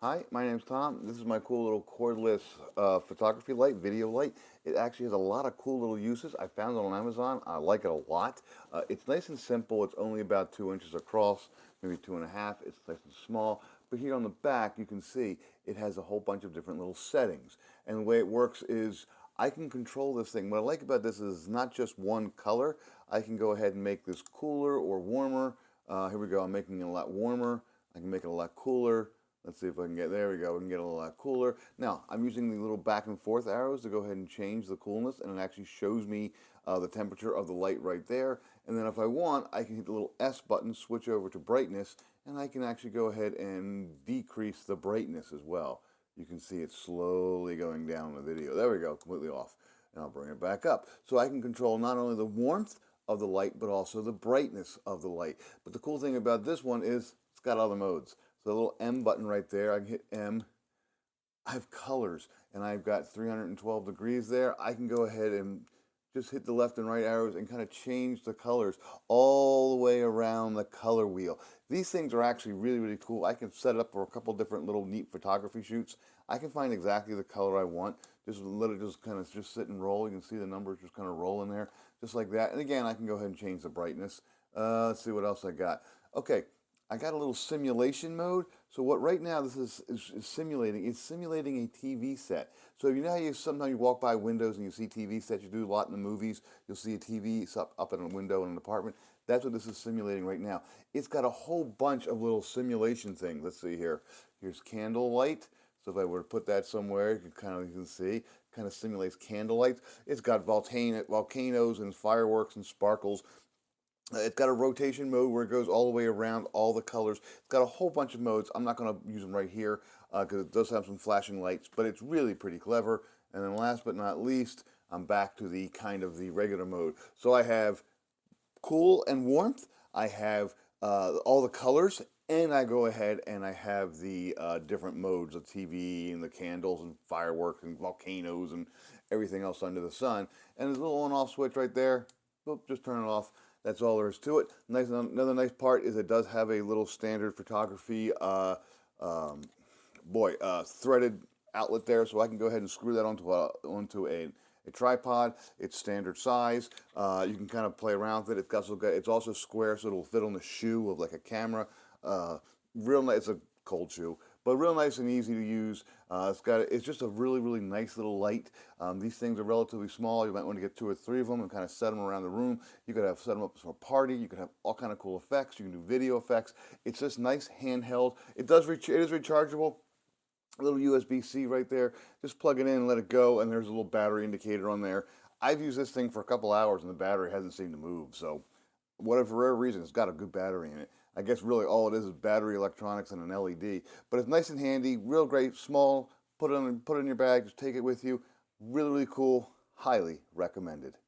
Hi, my name's Tom. This is my cool little cordless photography light, video light. It actually has a lot of cool little uses. I found it on Amazon. I like it a lot. It's nice and simple. It's only about 2 inches across, maybe 2.5. It's nice and small. But here on the back, you can see it has a whole bunch of different little settings. And the way it works is I can control this thing. What I like about this is not just one color. I can go ahead and make this cooler or warmer. Here we go. I'm making it a lot warmer. I can make it a lot cooler. Let's see if I can get, there we go, we can get a lot cooler. Now, I'm using the little back and forth arrows to go ahead and change the coolness, and it actually shows me the temperature of the light right there. And then if I want, I can hit the little S button, switch over to brightness, and I can actually go ahead and decrease the brightness as well. You can see it slowly going down in the video. There we go, completely off. And I'll bring it back up. So I can control not only the warmth of the light, but also the brightness of the light. But the cool thing about this one is it's got other modes. So the little M button right there, I can hit M. I have colors, and I've got 312 degrees there. I can go ahead and just hit the left and right arrows and kind of change the colors all the way around the color wheel. These things are actually really, really cool. I can set it up for a couple different little neat photography shoots. I can find exactly the color I want. Just let it just kind of just sit and roll. You can see the numbers just kind of roll in there, just like that. And again, I can go ahead and change the brightness. Let's see what else I got. Okay. I got a little simulation mode. So what right now this is simulating, it's simulating a TV set. So you know how sometimes you walk by windows and you see TV sets, you do a lot in the movies, you'll see a TV up in a window in an apartment. That's what this is simulating right now. It's got a whole bunch of little simulation things. Let's see here. Here's candlelight. So if I were to put that somewhere, you can see, kind of simulates candlelight. It's got volcanoes and fireworks and sparkles. It's got a rotation mode where it goes all the way around all the colors. It's got a whole bunch of modes. I'm not going to use them right here because it does have some flashing lights, but it's really pretty clever. And then last but not least, I'm back to the kind of the regular mode. So I have cool and warmth. I have all the colors, and I go ahead and I have the different modes of TV and the candles and fireworks and volcanoes and everything else under the sun. And there's a little on-off switch right there. Boop, just turn it off. That's all there is to it. Another nice part is it does have a little standard photography threaded outlet there, so I can go ahead and screw that onto a tripod. It's standard size. You can kind of play around with it. It's also square, so it'll fit on the shoe of like a camera. Real nice. It's a cold shoe, but real nice and easy to use. It's just a really, really nice little light. These things are relatively small. You might want to get 2 or 3 of them and kind of set them around the room. You could set them up for a party. You could have all kind of cool effects. You can do video effects. It's just nice handheld. It is rechargeable. A little USB-C right there. Just plug it in and let it go, and there's a little battery indicator on there. I've used this thing for a couple hours, and the battery hasn't seemed to move. So, whatever reason, it's got a good battery in it. I guess really all it is battery electronics and an LED. But it's nice and handy, real great, small. Put it in your bag. Just take it with you. Really, really cool. Highly recommended.